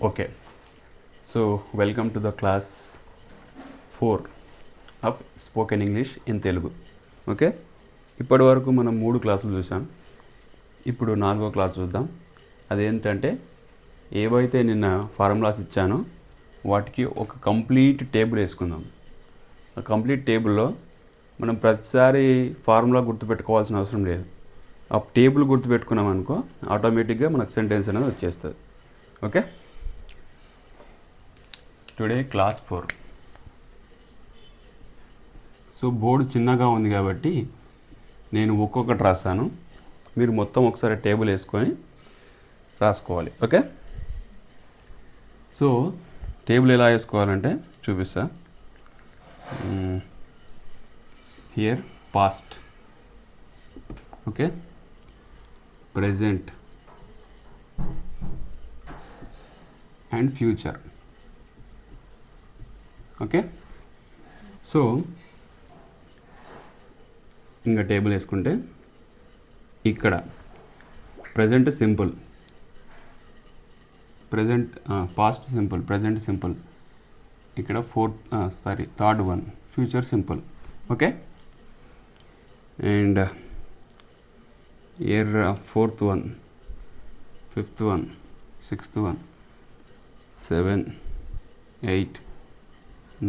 Okay, so welcome to the class 4 of spoken English in Telugu. Okay, ఇప్పటి వరకు మనం 3 క్లాసులు చూసాం. ఇప్పుడు 4వ క్లాస్ చూద్దాం. అదేంటంటే ఏవైతే నిన్న ఫార్ములాస్ ఇచ్చానో వాటికి ఒక కంప్లీట్ టేబుల్ వేసుకుందాం. ఆ కంప్లీట్ టేబుల్లో మనం ప్రతిసారి ఫార్ములా గుర్తుపెట్టుకోవాల్సిన అవసరం లేదు. ఆ టేబుల్ గుర్తుపెట్టుకున్నాం అనుకో ఆటోమేటిక్గా మనకు సెంటెన్స్ అనేది వచ్చేస్తుంది. Okay, today class 4. So board చిన్నగా ఉంది కాబట్టి నేను ఒక్కొక్కటి రాస్తాను, మీరు మొత్తం ఒకసారి టేబుల్ వేసుకొని రాసుకోవాలి. ఓకే, సో టేబుల్ ఎలా వేసుకోవాలంటే చూపిస్తా. Here past, okay, present and future. Okay, so ఇంకా టేబుల్ వేసుకుంటే ఇక్కడ present simple, present past simple, present simple. ఇక్కడ third one future simple. Okay, and here fourth one, fifth one, sixth one, 7, 8,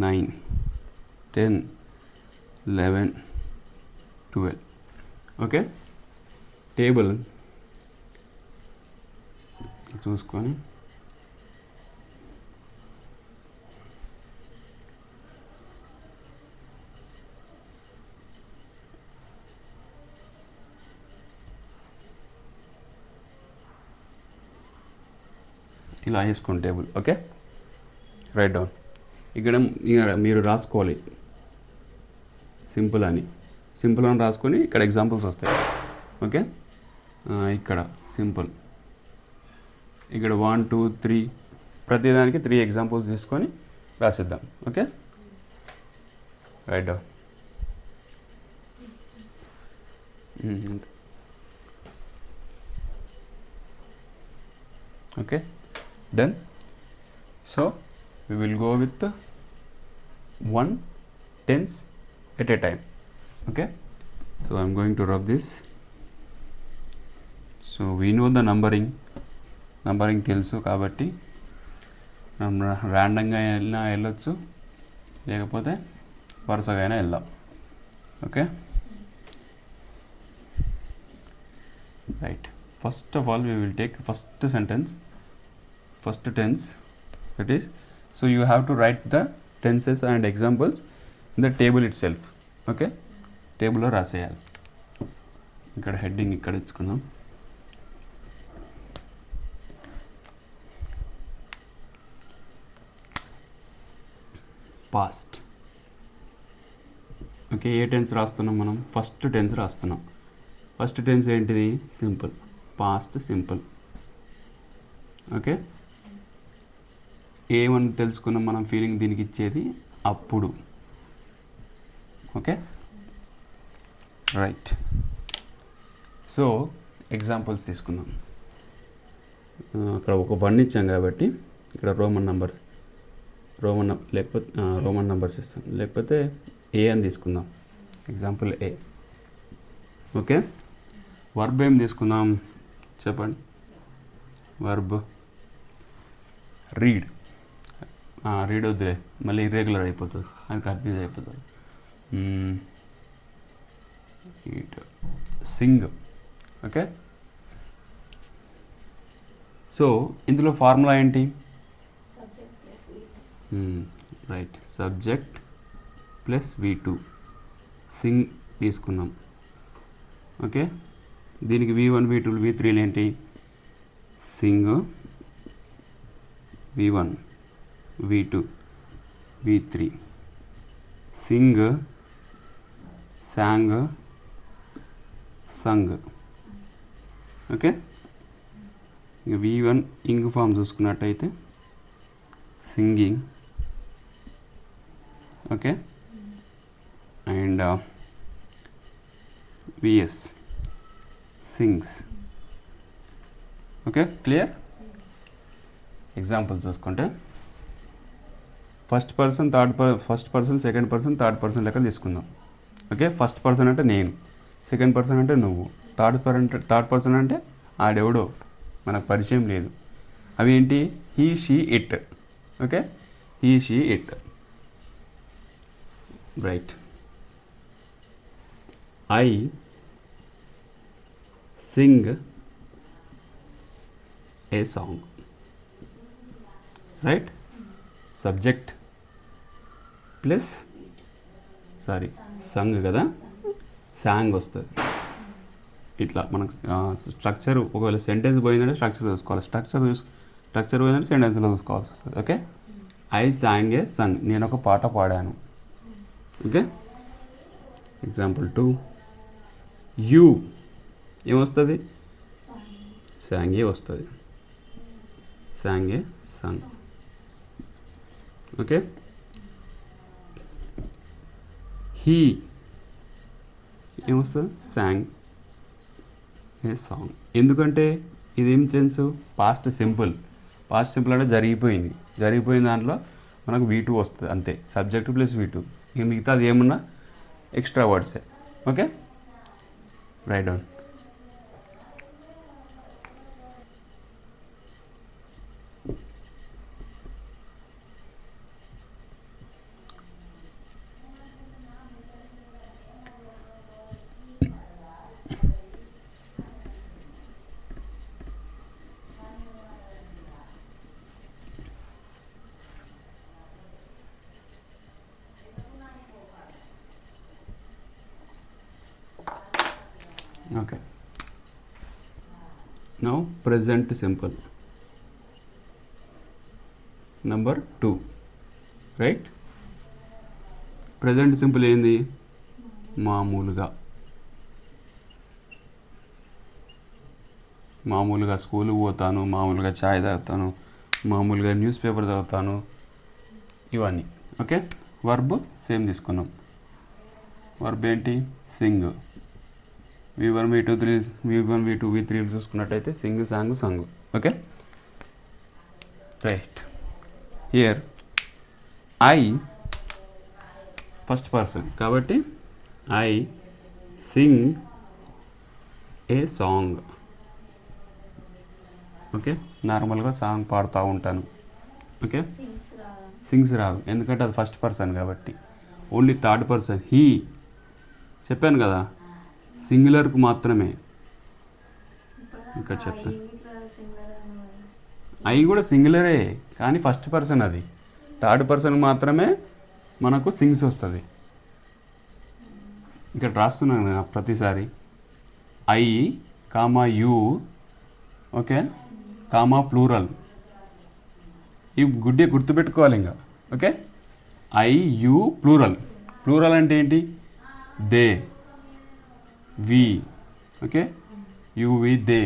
9, 10, 11, 12. Okay, table చూసుకొని ఇలా వేసుకోండి table. Okay, write down. ఇక్కడ మీరు రాసుకోవాలి సింపుల్ అని, సింపుల్ అని రాసుకొని ఇక్కడ ఎగ్జాంపుల్స్ వస్తాయి. ఓకే, ఇక్కడ సింపుల్, ఇక్కడ 1, 2, 3 ప్రతిదానికి 3 ఎగ్జాంపుల్స్ తీసుకొని రాసిద్దాం. Okay, write down. Okay, done. So we will go with the 1 tense at a time. Okay, so I'm going to rub this. So we know the numbering తెలుసు కాబట్టి మనం ర్యాండమ్గా అయినా వెళ్ళొచ్చు, లేకపోతే వరుసగా అయినా వెళ్దాం. Okay, right. First of all we will take first sentence, first tense, that is, so you have to write the tenses and examples in the table itself. Okay, table లో రాసేయాలి. ఇక్కడ హెడ్డింగ్ ఇక్కడ ఇచ్చుకుందాం. పాస్ట్. ఓకే, ఏ tense రాస్తున్నాం మనం? First tense రాస్తున్నాం. First tense ఏంటిది? Simple, past simple. Okay, ఏమని తెలుసుకున్నాం మనం? ఫీలింగ్ దీనికి ఇచ్చేది అప్పుడు. Okay, right. సో ఎగ్జాంపుల్స్ తీసుకుందాం. అక్కడ ఒక బండి ఇచ్చాం కాబట్టి ఇక్కడ రోమన్ నంబర్స్ ఇస్తాం, లేకపోతే ఏ అని తీసుకుందాం. ఎగ్జాంపుల్ ఏ. ఓకే, వర్బ్ ఏం తీసుకుందాం చెప్పండి? Verb read. రీడ్ వద్దులే, మళ్ళీ ఇర్రెగ్యులర్ అయిపోతుంది, అది కన్ఫ్యూజ్ అయిపోతుంది. సింగ్. ఓకే, సో ఇందులో ఫార్ములా ఏంటి? Right, subject plus V2. Sing తీసుకున్నాం. ఓకే, దీనికి V1, V2, V3 ఏంటి? Sing, V1, V2, V3. Sing, sang, sung. Okay, ఇక V1 ఇంగ్ ఫామ్ చూసుకున్నట్టయితే singing. Okay, and VS sings. Okay, clear? Example చూసుకుంటే first person second person third person లెక్క తీసుకుందాం. Okay, first person అంటే నేను, second person అంటే నువ్వు, థర్డ్ పర్సన్ అంటే ఆడెవడో మనకు పరిచయం లేదు. అవి ఏంటి? He, she, it. Okay, he, she, it. Right. I sing a song. Right, subject plus sung కదా, సాంగ్ వస్తుంది. ఇట్లా మనకు స్ట్రక్చర్, ఒకవేళ సెంటెన్స్ పోయిందంటే స్ట్రక్చర్ చూసుకోవాలి, స్ట్రక్చర్ పోయిందంటే సెంటెన్స్లో చూసుకోవాల్సి వస్తుంది. ఓకే, ఐ సాంగ్ ఏ సంగ్, నేను ఒక పాట పాడాను. ఓకే, ఎగ్జాంపుల్ 2, యూ ఏమొస్తుంది? సాంగ్ ఏ వస్తుంది, song A Sung. Okay, he ఏమొస్తుంది? సాంగ్ ఏ సాంగ్. ఎందుకంటే ఇదేం తెలుసు? పాస్ట్ సింపుల్ అంటే జరిగిపోయిన దాంట్లో మనకు V2 వస్తుంది అంతే, సబ్జెక్ట్ ప్లస్ V2. ఇక మిగతా అది ఏమన్నా ఎక్స్ట్రా వర్డ్సే. Okay, write down. Okay, now present simple number 2. right, present simple ఏంది? మామూలుగా స్కూల్కి పోతాను, మామూలుగా చాయ్ తాగుతాను, మామూలుగా న్యూస్ పేపర్ చదువుతాను, ఇవన్నీ. ఓకే, వర్బ్ సేమ్ తీసుకున్నాం. వర్బ్ ఏంటి? సింగ్. V1 V2 V3 చూసుకున్నట్టయితే sing, sang, sung. Okay, right. Here I first person కాబట్టి I sing a song. Okay, నార్మల్గా సాంగ్ పాడుతూ ఉంటాను. ఓకే, సింగ్స్ రాదు ఎందుకంటే అది ఫస్ట్ పర్సన్ కాబట్టి. ఓన్లీ థర్డ్ పర్సన్ హీ చెప్పాను కదా, సింగులర్కు మాత్రమే. ఇక్కడ చెప్తాను, ఐ కూడా సింగులరే కానీ ఫస్ట్ పర్సన్, అది థర్డ్ పర్సన్ మాత్రమే మనకు సింగ్స్ వస్తుంది. ఇక్కడ రాస్తున్నాను నేను ప్రతిసారి I comma you, okay, comma plural. ఇవి గుర్తుపెట్టుకోవాలి ఇంకా. ఓకే, ఐ యూ ప్లూరల్ అంటే ఏంటి? They, we. Okay, you we they.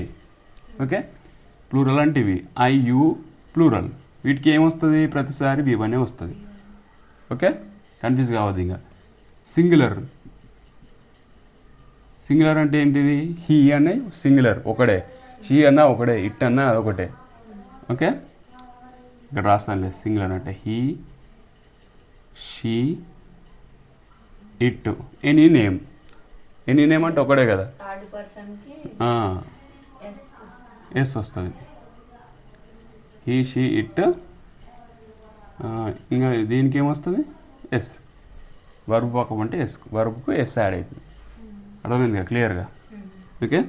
Okay, plural అంటే ఇవి ఐ యూ ప్లూరల్. వీటికి ఏమొస్తుంది? ప్రతిసారి V1 వస్తుంది. ఓకే, కన్ఫ్యూజ్ కావద్దు ఇంకా. సింగులర్ అంటే ఏంటిది? హీ అనే సింగులర్ ఒకడే, షీ అన్నా ఒకటే, ఇట్ అన్నా అదొకటే. ఓకే, ఇక్కడ రాస్తానులే. సింగులర్ అంటే he, she, it. Any name అంటే ఒకటే కదా, ఎస్ వస్తుంది. He, she, it. ఇంకా దీనికి ఏమొస్తుంది? ఎస్. వర్బ్ పక్కన అంటే ఎస్, వర్బ్కు ఎస్ యాడ్ అవుతుంది. అర్థమైంది కదా క్లియర్గా? Okay,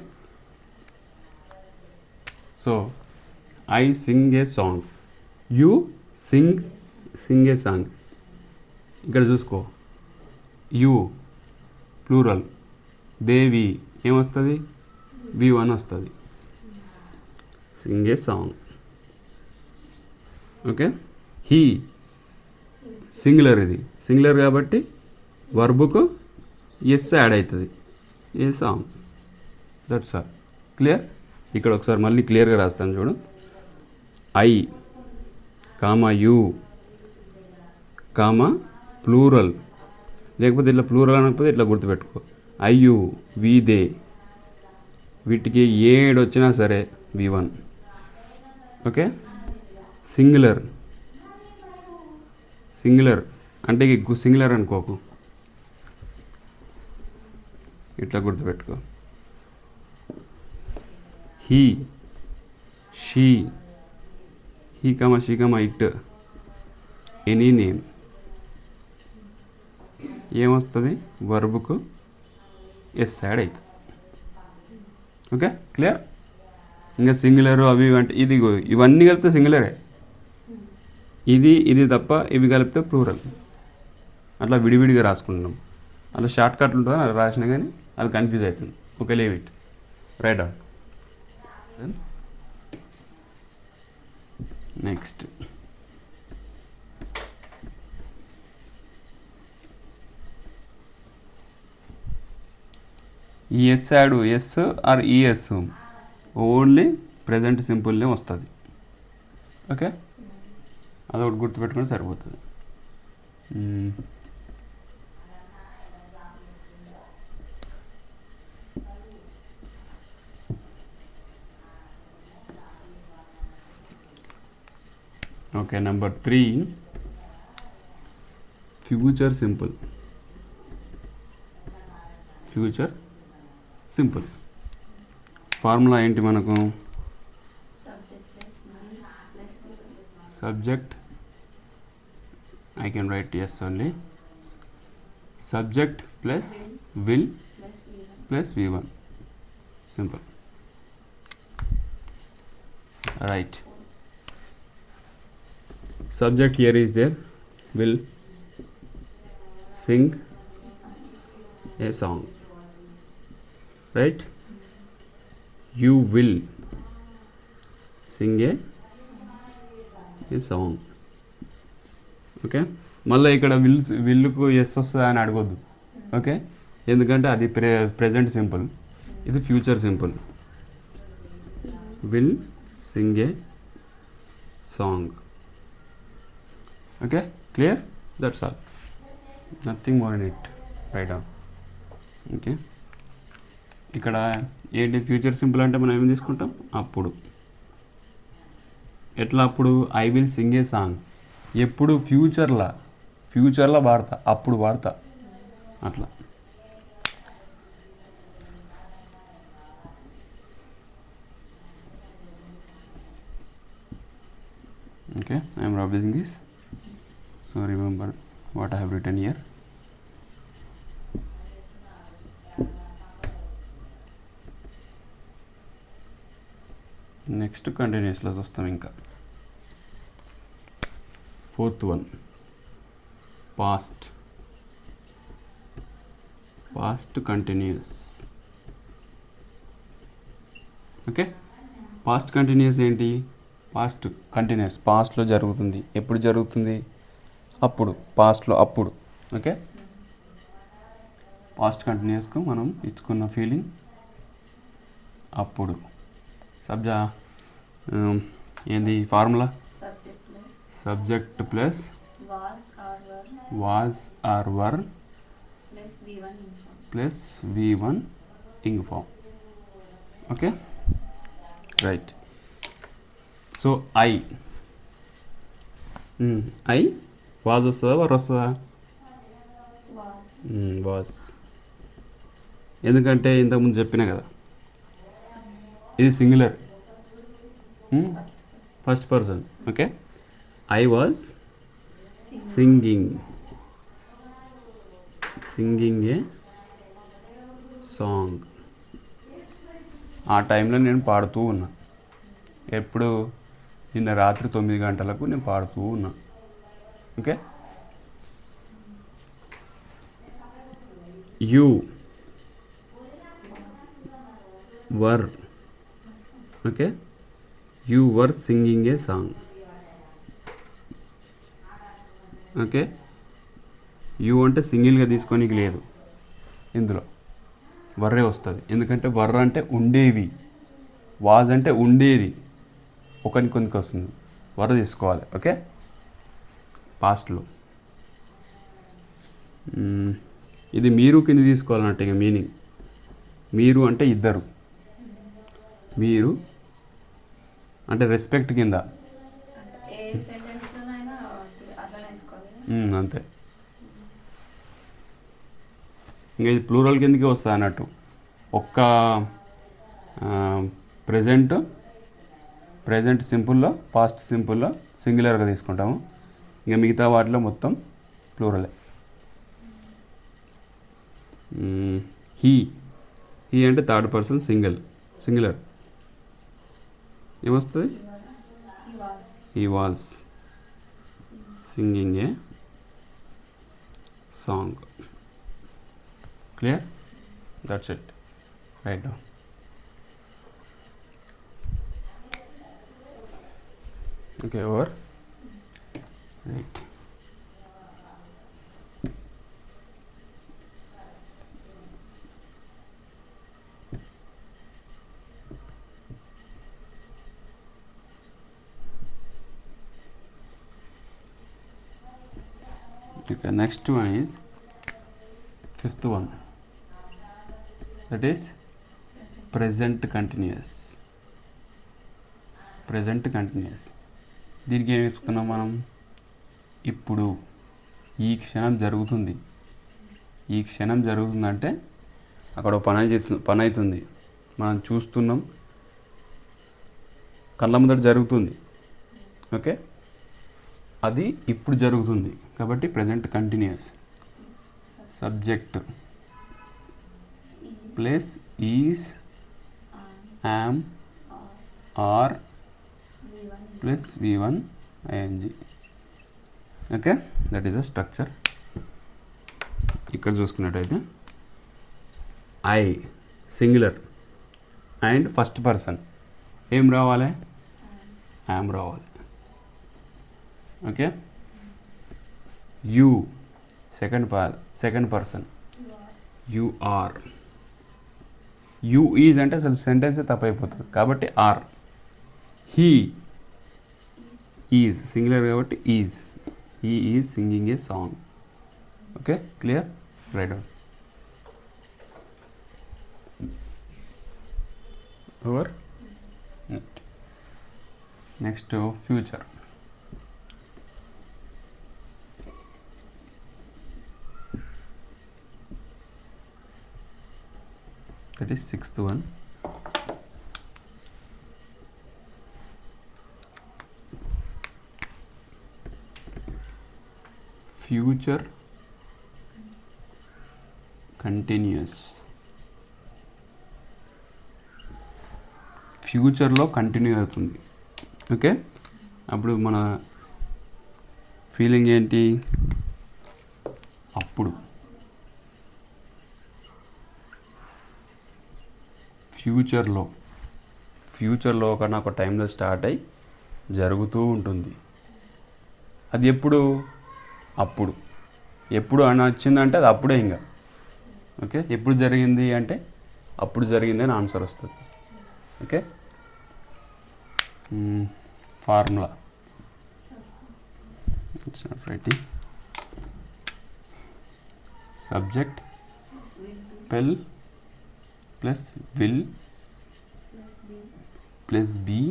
so I sing a song, you sing a song. ఇక్కడ చూసుకో, యూ ప్లూరల్, దేవి ఏమొస్తుంది? V1 వస్తుంది. Sing a song. Okay, he singular, ఇది సింగులర్ కాబట్టి వర్బుకు ఎస్ యాడ్ అవుతుంది, a song. That's all. Clear? ఇక్కడ ఒకసారి మళ్ళీ క్లియర్గా రాస్తాను చూడు. I comma you comma plural, లేకపోతే ఇట్లా ప్లూరల్ అనకపోతే ఇట్లా గుర్తుపెట్టుకో. ఐ యూ, వి దే, వీటికి ఏడు వచ్చినా సరే V1. ఓకే, సింగులర్ అంటే సింగులర్ అనుకోకు, ఇట్లా గుర్తుపెట్టుకో. He, she, she comma it, any name ఏమొస్తుంది, వర్బుకు ఎస్ యాడ్ అవుతుంది. Okay, clear. ఇంకా సింగులరు అవి అంటే ఇది ఇవన్నీ కలిపితే సింగులరే, ఇది తప్ప ఇవి కలిపితే ప్లూరల్. అట్లా విడివిడిగా రాసుకుంటున్నాం. అట్లా షార్ట్ కట్లు ఉంటుంది, అలా రాసినా కానీ అది కన్ఫ్యూజ్ అవుతుంది. Okay, leave it, write down. Next ఈ S add, S or ES only present సింపుల్నే వస్తుంది. ఓకే, అదొకటి గుర్తుపెట్టుకుంటే సరిపోతుంది. Okay, number 3 future simple. Formula ఏంటి మనకు, subject, I can write yes only, subject plus will plus v1, simple, right. Subject here is there, will sing a song, right. You will sing a song. Okay, మళ్ళీ ఇక్కడ విల్లుకు yes వస్తుందా అని అడగొద్దు. Okay, ఎందుకంటే అది present simple, ఇది future simple. Will sing a song. Okay, clear, that's all, nothing more in it, write down. Okay, ఇక్కడ ఏంటి ఫ్యూచర్ సింపుల్ అంటే మనం ఏం తీసుకుంటాం, అప్పుడు. ఎట్లా అప్పుడు, I will sing a song, ఎప్పుడు ఫ్యూచర్లో వాడతా, అప్పుడు వాడతా, అట్లా. Okay, I'm rubbing this, so remember what I have written here. Next కంటిన్యూస్లో వస్తాం. ఇంకా 4th one, past continuous. Okay, past continuous ఏంటి, పాస్ట్ కంటిన్యూస్ పాస్ట్లో జరుగుతుంది. ఎప్పుడు జరుగుతుంది, అప్పుడు, పాస్ట్లో అప్పుడు. ఓకే, పాస్ట్ కంటిన్యూస్కు మనం ఇచ్చుకున్న ఫీలింగ్ అప్పుడు. ఏంది formula, subject plus was or were plus v1 ing form. Okay, right. So I was వస్తుందా, వర్ వస్తుందా, వాజ్. ఎందుకంటే ఇంతకుముందు చెప్పినా కదా, ఇది singular, first person. Okay, I was singing a song. ఆ టైంలో నేను పాడుతూ ఉన్నా. ఎప్పుడు, నిన్న రాత్రి 9 గంటలకు నేను పాడుతూ ఉన్నా. Okay, you were, okay, you were singing a song. Okay, you అంటే సింగిల్గా తీసుకోనికి లేదు, ఇందులో వర్రే వస్తుంది. ఎందుకంటే వర్ర అంటే ఉండేవి, వాజ్ అంటే ఉండేది, ఒకరికి కొందికి వస్తుంది, వర్ర తీసుకోవాలి. ఓకే, పాస్ట్లో. ఇది మీరు కింద తీసుకోవాలన్నట్టు. ఇక మీనింగ్, మీరు అంటే ఇద్దరు, మీరు అంటే రెస్పెక్ట్ కింద, ఏ సెంటెన్స్లోనైనా అట్లనే వేసుకోవాలి. అంతే. ఇంకా ఇది ప్లూరల్ కిందకి వస్తుంది అన్నట్టు. ఒక్క ప్రజెంట్ సింపుల్లో, పాస్ట్ సింపుల్లో సింగులర్గా తీసుకుంటాము. ఇంకా మిగతా వాటిలో మొత్తం ప్లూరలే. హీ అంటే థర్డ్ పర్సన్ సింగులర్. ఏమొస్తుంది? He was singing a song. Clear? That's it. Write down. Okay, over. Right. Okay, next one is fifth one. That is present continuous. దీనికి ఏం వేసుకున్నాం మనం? ఇప్పుడు ఈ క్షణం జరుగుతుందంటే అక్కడ పని అవుతుంది, మనం చూస్తున్నాం, కళ్ళ ముందర జరుగుతుంది. ఓకే, అది ఇప్పుడు జరుగుతుంది కాబట్టి present continuous. Subject plus is, am, are plus V1 ing. Okay, that is the structure. ఇక్కడ చూసుకున్నట్టయితే I singular and first person ఏం రావాలి? యామ్ రావాలి. Okay, you second person you are. You is అంటే అసలు సెంటెన్సే తప్పైపోతుంది కాబట్టి ఆర్. హీ ఈజ్ సింగులర్ కాబట్టి is. He is singing a song. Okay, clear? Write down. Over. Next future. That is sixth one. Future continuous. ఫ్యూచర్లో continue అవుతుంది. Okay, అప్పుడు మన ఫీలింగ్ ఏంటి? అప్పుడు ఫ్యూచర్లో ఒక టైంలో స్టార్ట్ అయ్యి జరుగుతూ ఉంటుంది. అది అప్పుడు ఎప్పుడు అని వచ్చిందంటే అది అప్పుడే. ఇంకా ఓకే, ఎప్పుడు జరిగింది అంటే అప్పుడు జరిగింది అని ఆన్సర్ వస్తుంది. Okay, formula it's not writing. Subject పెల్ plus will plus be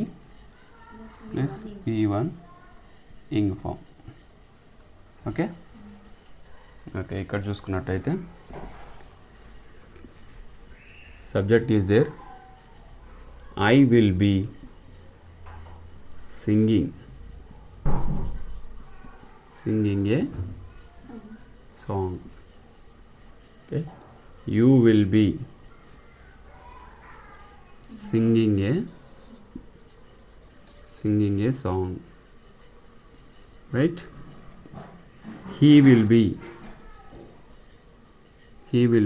plus V1 ing form. Okay, ఇక్కడ చూసుకున్నట్టయితే subject is there. I will be singing a song. Okay, you will be singing a song. Right? He will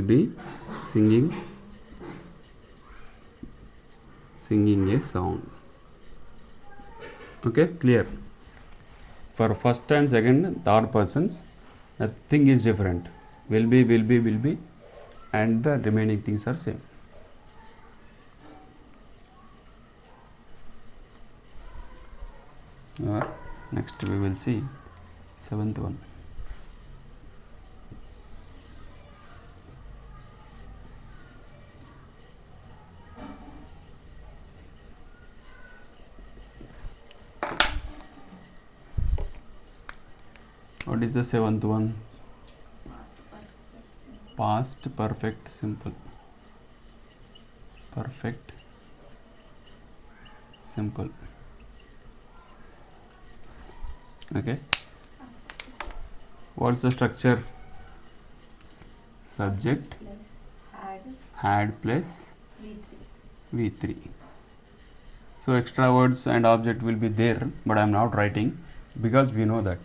be singing a song. Okay, clear? For first and second, third persons, nothing is different. Will be, and the remaining things are same. Next we will see seventh one. What is the seventh one? Past perfect simple. Perfect simple. Okay. What's the structure? Subject Plus had plus V3. V3. So extra words and object will be there, but I am not writing because we know that.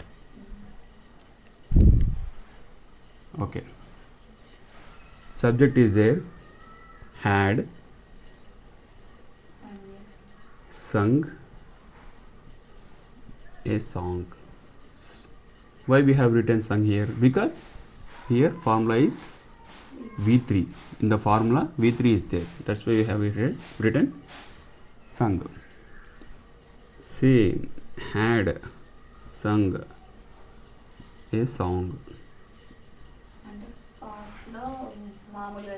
Okay. Subject is there. Had sung a song. Why we have written sung here? Because here formula is V3. In the formula V3 is there. That's why we have written sung. Say had sung a song. అంటే పాస్ట్లో మామూలుగా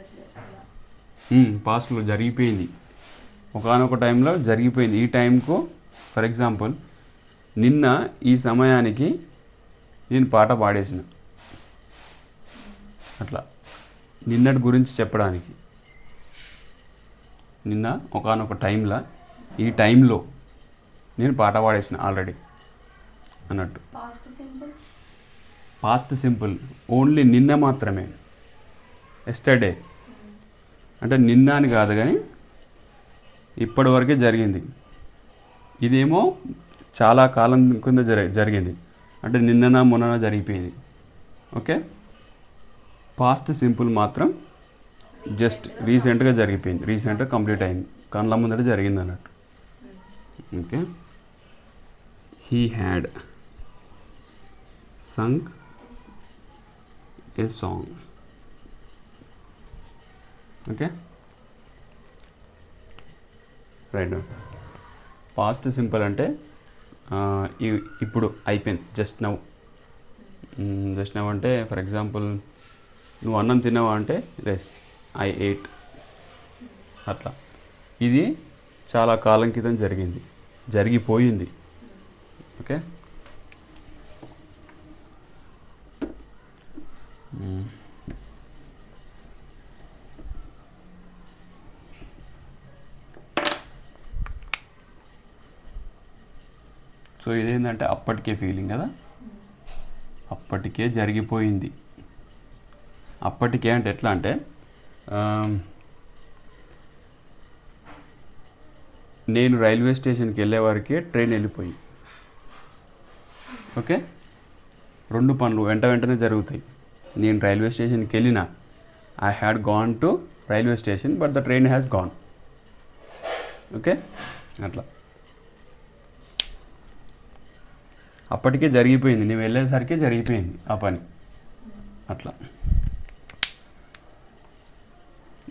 ఇలా పాస్ట్లో జరిగిపోయింది, ఒకనొక టైంలో జరిగిపోయింది. ఈ టైంకు ఫర్ ఎగ్జాంపుల్ నిన్న ఈ సమయానికి నేను పాట పాడేసిన, అట్లా నిన్నటి గురించి చెప్పడానికి. నిన్న ఒకనొక టైంలో ఈ టైంలో నేను పాట పాడేసిన ఆల్రెడీ అన్నట్టు. Past simple past simple only నిన్న మాత్రమే. ఎస్టర్డే అంటే నిన్న అని కాదు కానీ ఇప్పటి వరకే జరిగింది. ఇదేమో చాలా కాలం కింద జరిగింది, అంటే నిన్నన మొన్న జరిగిపోయింది. ఓకే. పాస్ట్ సింపుల్ మాత్రం జస్ట్ రీసెంట్గా జరిగిపోయింది, రీసెంట్గా కంప్లీట్ అయింది, కళ్ళ ముందర జరిగింది అన్నట్టు. Okay. He had Sung a song. Okay right. Past simple అంటే ఇప్పుడు అయిపోయింది, జస్ట్ నవ్. జస్ట్ నవ్ అంటే ఫర్ ఎగ్జాంపుల్ నువ్వు అన్నం తిన్నావా అంటే ఎస్ ఐ ఎయిట్, అట్లా. ఇది చాలా కాలం క్రితం జరిగింది, జరిగిపోయింది. ఓకే. సో ఇదేంటంటే అప్పటికే ఫీలింగ్ కదా, అప్పటికే జరిగిపోయింది. అప్పటికే అంటే ఎట్లా అంటే నేను రైల్వే స్టేషన్కి వెళ్ళే వరకే ట్రైన్ వెళ్ళిపోయి. ఓకే. రెండు పనులు వెంటనే జరుగుతాయి. నేను రైల్వే స్టేషన్కి వెళ్ళిన, I had gone to railway station but the train has gone. Okay అట్లా అప్పటికే జరిగిపోయింది, నేను వెళ్ళేసరికి జరిగిపోయింది ఆ పని, అట్లా.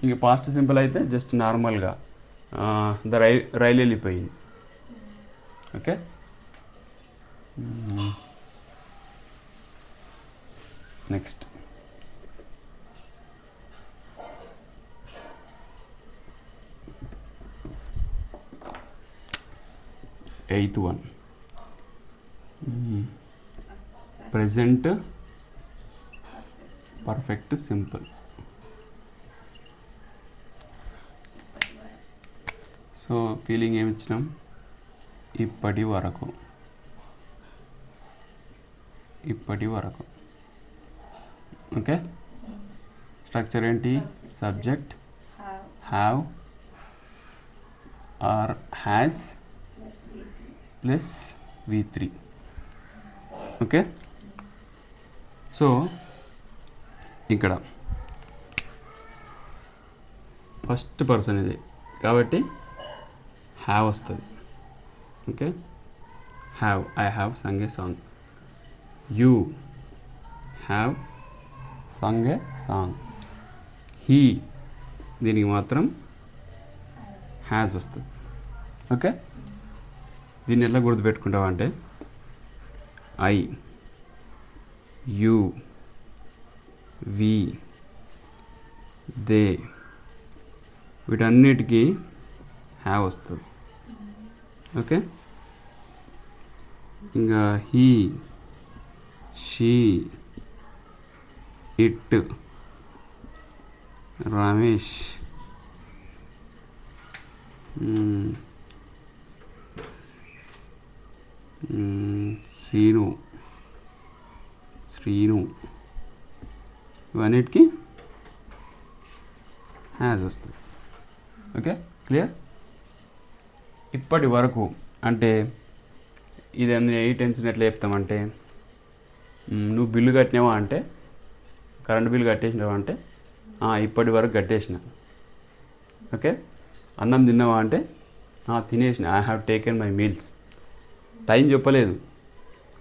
ఇక పాస్ట్ సింపుల్ అయితే జస్ట్ నార్మల్గా రైలు వెళ్ళిపోయింది. Okay. Next eighth one, present perfect simple. So feeling ఏమి ఇచ్చినాం? ఇప్పటి వరకు, ఇప్పటి వరకు. ఓకే. స్ట్రక్చర్ ఏంటి? Subject have or has plus V3. Okay. So ఇక్కడ ఫస్ట్ పర్సన్ ఇది కాబట్టి హ్యావ్ వస్తుంది. Okay. Have, I have sung a song. You have sung a song. He, దీనికి మాత్రం హ్యాస్ వస్తుంది. ఓకే. దీన్ని ఎలా గుర్తుపెట్టుకుంటావు అంటే ఐ, యూ, వి, దే, వీటన్నిటికీ హ్యావ్ వస్తుంది. ఓకే. ఇంకా he, she, it, Ramesh, Srinu, ఇవన్నిటికీ హ్యాజ్ వస్తుంది. Okay, clear? ఇప్పటి వరకు అంటే ఇది ఏ టెన్షన్ ఎట్లా చెప్తామంటే, నువ్వు బిల్లు కట్టినావా అంటే, కరెంట్ బిల్లు కట్టేసినావా అంటే, ఇప్పటి వరకు కట్టేసిన. ఓకే, అన్నం తిన్నావా అంటే, తినేసిన. I have taken my meals. Time చెప్పలేదు.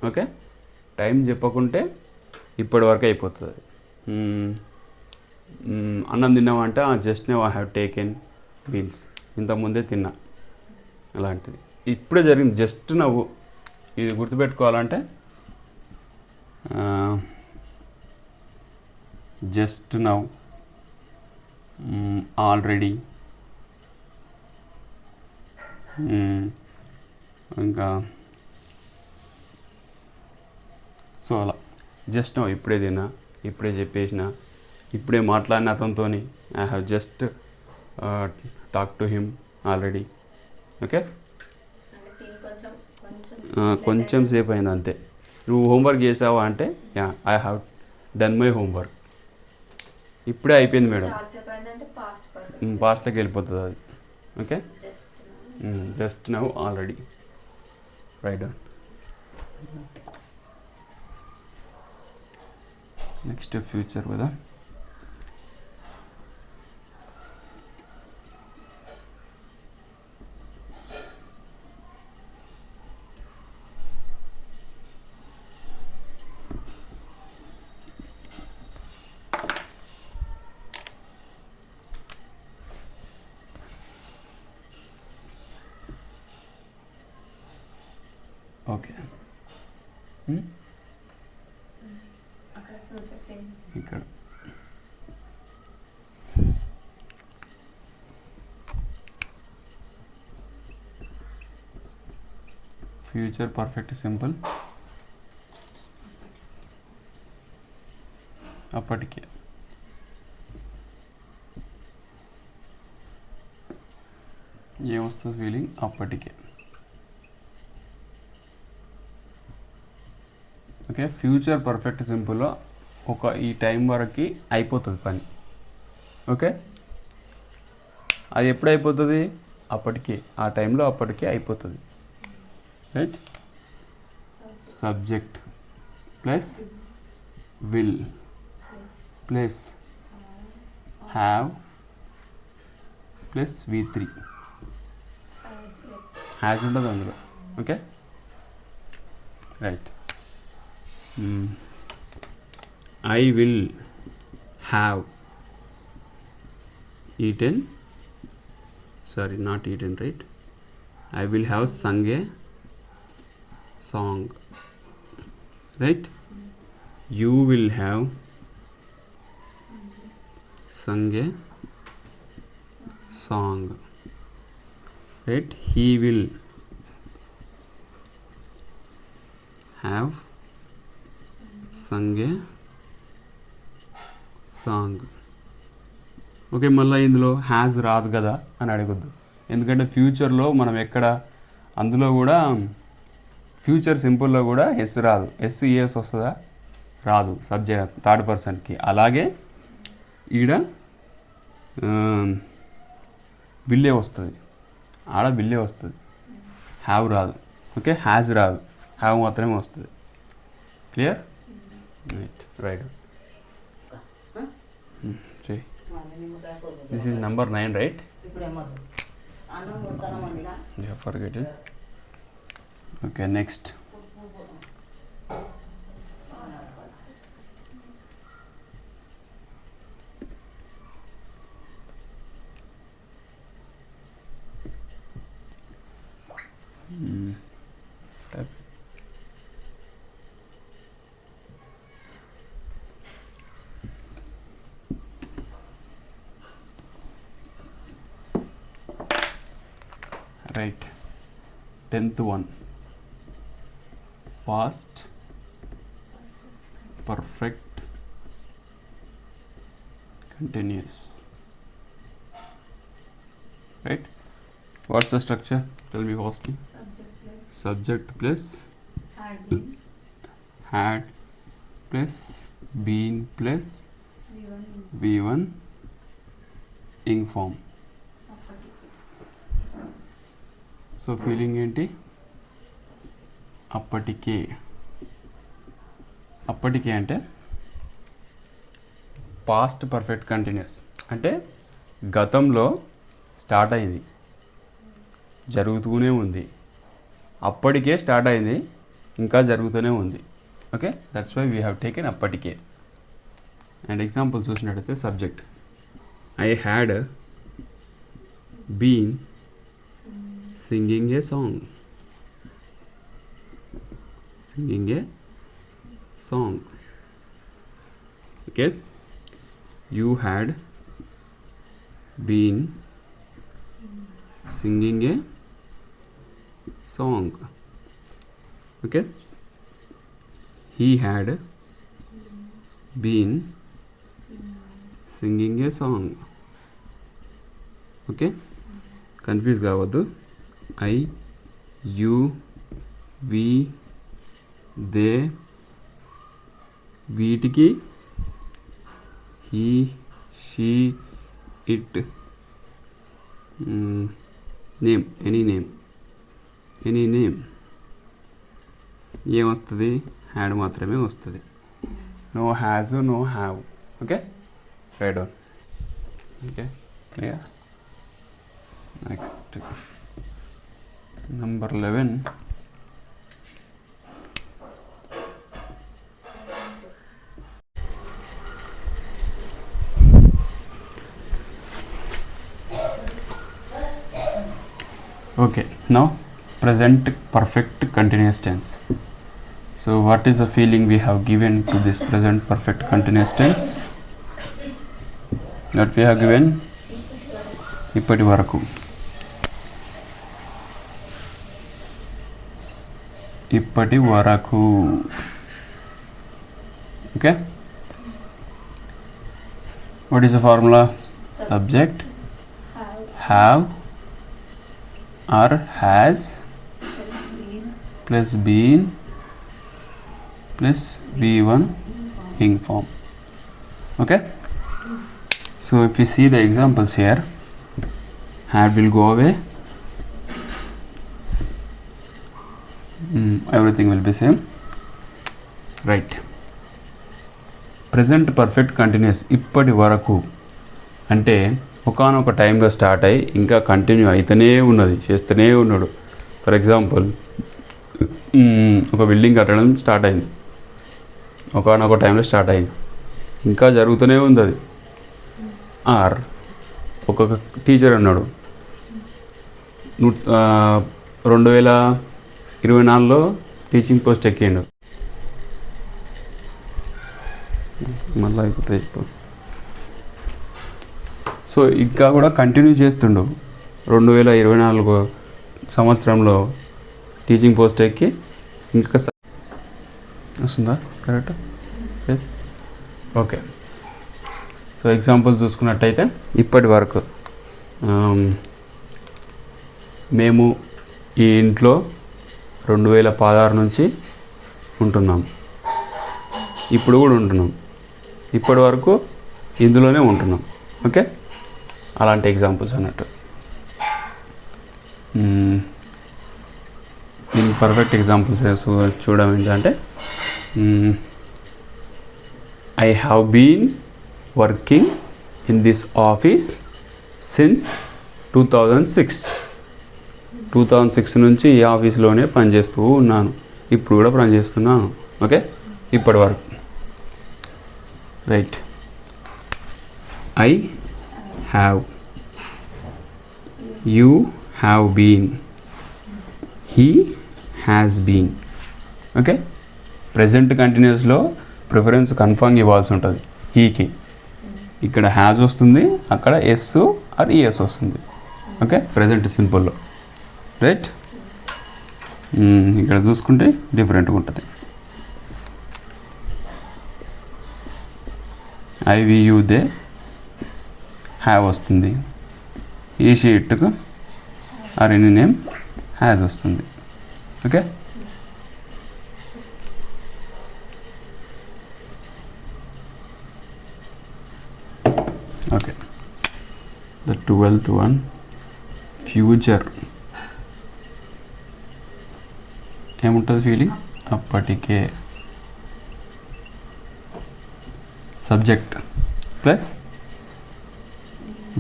ఓకే, టైం చెప్పకుంటే ఇప్పటి వరకు అయిపోతుంది. అన్నం తిన్నావా అంటే, just now I have taken meals. ఇంతకుముందే తిన్నా. అలాంటిది ఇప్పుడే జరిగింది, జస్ట్ నవ్వు. ఇది గుర్తుపెట్టుకోవాలంటే జస్ట్ నవ్, ఆల్రెడీ, ఇంకా సో అలా జస్ట్ నవ్ ఇప్పుడే తిన్నా, ఇప్పుడే చెప్పేసిన, ఇప్పుడే మాట్లాడిన అతనితో. I have just talk to him already. Okay, కొంచెం సేపు అయింది అంతే. నువ్వు హోంవర్క్ చేసావా అంటే, I have done my homework. ఇప్పుడే అయిపోయింది మేడం. పాస్ట్లోకి వెళ్ళిపోతుంది అది. Okay, just now, already, right down. Next future కదా. ఓకే, ఇక్కడ ఫ్యూచర్ పర్ఫెక్ట్ సింపుల్ అప్పటికే. ఏమొస్తుంది ఫీలింగ్? అప్పటికే. ఓకే, ఫ్యూచర్ పర్ఫెక్ట్ సింపుల్లో ఈ టైం వరకు అయిపోతుంది పని. ఓకే, అది ఎప్పుడు అయిపోతుంది? అప్పటికే, ఆ టైంలో అప్పటికే అయిపోతుంది. Right, subject plus will plus have plus V3 has ఉండదు అందులో. Okay, right. I will have eaten, sorry, not eaten, right? I will have sung a song, right? You will have sung a song, right? He will have sung a song. Okay, మళ్ళీ ఇందులో has రాదు కదా అని అడగొద్దు. ఎందుకంటే ఫ్యూచర్లో మనం ఎక్కడ అందులో కూడా ఫ్యూచర్ సింపుల్లో కూడా ఎస్ రాదు. ఎస్ వస్తుందా? రాదు, సబ్జెక్ట్ థర్డ్ పర్సన్కి. అలాగే ఈడ విల్లే వస్తుంది, ఆడ విల్లే వస్తుంది, హ్యావ్ రాదు. ఓకే, హ్యాజ్ రాదు, హ్యావ్ మాత్రమే వస్తుంది. Clear? Right. This is number 9, right? Yeah, forget it. Okay, next. Right, 10th one, past perfect continuous. Right? What's the structure? Tell me firstly. Subject plus had plus been plus V1 ing form. So feeling ఏంటి? అప్పటికే అంటే past perfect continuous, అంటే గతంలో start అయింది, జరుగుతూనే ఉంది, అప్పటికే start అయింది, ఇంకా జరుగుతూనే ఉంది. Okay, that's why we have taken అప్పటికే. అండ్ ఎగ్జాంపుల్ చూసినట్టయితే subject I had been singing a song. Okay, you had been singing a song. Okay, he had been singing a song. Okay, confuse కావద్దు. I, you, we, they, వీటికి he, she, it, name, any name ఏమొస్తుంది? Had మాత్రమే వస్తుంది. No has, no have. Okay, write down. Okay, clear. Next number 11. Okay, now present perfect continuous tense. So what is the feeling we have given to this present perfect continuous tense? What we have given? ఇప్పటి వరకు. Okay, what is the formula? Subject have or has plus been plus V1 ing form. Okay, so if you see the examples here, had will go away, everything will be same. Right, present perfect continuous ఇప్పటి వరకు అంటే ఒకానొక టైంలో start అయ్యి ఇంకా continue అయితేనే ఉన్నది, చేస్తూనే ఉన్నాడు. ఫర్ ఎగ్జాంపుల్ ఒక బిల్డింగ్ కట్టడం స్టార్ట్ అయింది, ఒకానొక టైంలో స్టార్ట్ అయింది, ఇంకా జరుగుతూనే ఉంది అది. ఆర్ ఒక్కొక్క టీచర్ అన్నాడు 2024లో టీచింగ్ పోస్ట్ ఎక్కిండు, మళ్ళీ అయిపోతాయి. సో ఇంకా కూడా కంటిన్యూ చేస్తుండు. 2024 సంవత్సరంలో టీచింగ్ పోస్ట్ ఎక్కి ఇంకా వస్తుందా? Correct, yes. Okay, so example చూసుకున్నట్టయితే ఇప్పటి వరకు మేము ఈ ఇంట్లో 2016 నుంచి ఉంటున్నాం, ఇప్పుడు కూడా ఉంటున్నాం, ఇప్పటి వరకు ఇందులోనే ఉంటున్నాం. ఓకే, అలాంటి ఎగ్జాంపుల్స్ అన్నట్టు. దీనికి పర్ఫెక్ట్ ఎగ్జాంపుల్స్ చూడడం ఏంటంటే I have been working in this office since 2006 నుంచి ఈ ఆఫీస్లోనే పనిచేస్తూ ఉన్నాను, ఇప్పుడు కూడా పనిచేస్తున్నాను. ఓకే, ఇప్పటి వరకు. Right, I have, you have been, he has been. Okay, present కంటిన్యూస్లో ప్రిఫరెన్స్ కన్ఫర్మ్ ఇవ్వాల్సి ఉంటుంది హీకి. ఇక్కడ హ్యాజ్ వస్తుంది, అక్కడ ఎస్ ఆర్ ఈఎస్ వస్తుంది. ఓకే, ప్రెజెంట్ సింపుల్లో. రైట్, ఇక్కడ చూసుకుంటే డిఫరెంట్గా ఉంటుంది. I we you they have వస్తుంది. ఈ షీట్కు ఆర్ ఎనీ నేమ్ హ్యాజ్ వస్తుంది. Okay, okay. The 12th one, future ఏముంటుంది ఫీలింగ్? అప్పటికే. Subject plus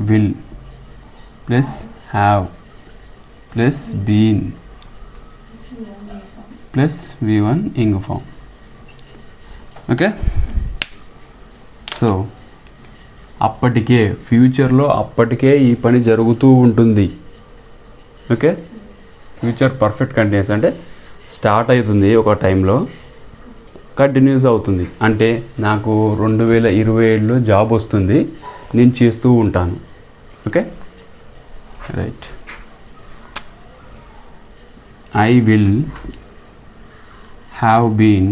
will plus have plus been plus V1 ing form. Okay, so అప్పటికే, ఫ్యూచర్లో అప్పటికే ఈ పని జరుగుతూ ఉంటుంది. ఓకే, ఫ్యూచర్ పర్ఫెక్ట్ కంటిన్యూస్ అంటే స్టార్ట్ అవుతుంది ఒక టైంలో, కంటిన్యూస్ అవుతుంది. అంటే నాకు 2027లో జాబ్ వస్తుంది, నేను చేస్తూ ఉంటాను. Okay, right. I will have been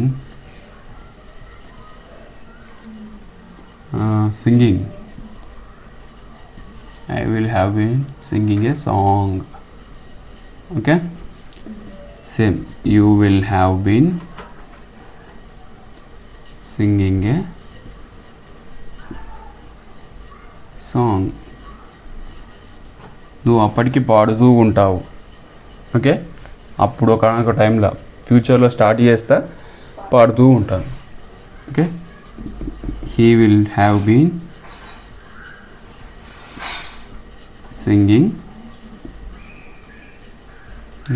singing. I will have been singing a song. Okay, same, you will have been singing a song. నువ్వు అప్పటికి పాడుతూ ఉంటావు. ఓకే, అప్పుడు ఒక టైంలో ఫ్యూచర్లో స్టార్ట్ చేస్తా పాడుతూ ఉంటాను. Okay, he will have been singing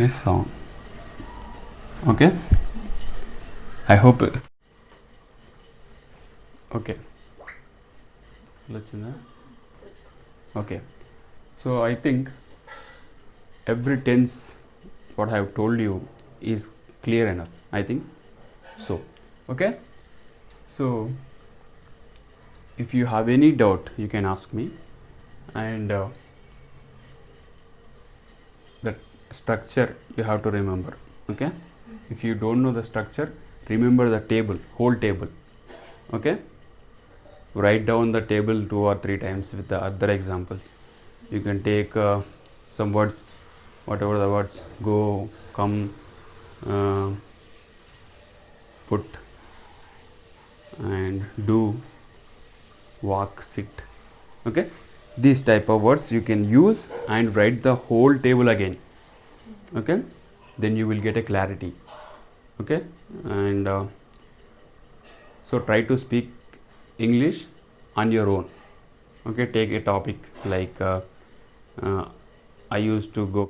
a song. Okay, I hope. Okay, okay, so I think every tense what I have told you is clear enough, I think so. Okay, so if you have any doubt you can ask me. And the structure you have to remember. Okay, if you don't know the structure, remember the table, whole table. Okay, write down the table 2 or 3 times with the other examples. You can take some words, whatever the words, go, come, put and do, walk, sit. Okay, these type of words you can use and write the whole table again. Okay, then you will get a clarity. Okay, and so try to speak English on your own. Okay, take a topic like I used to go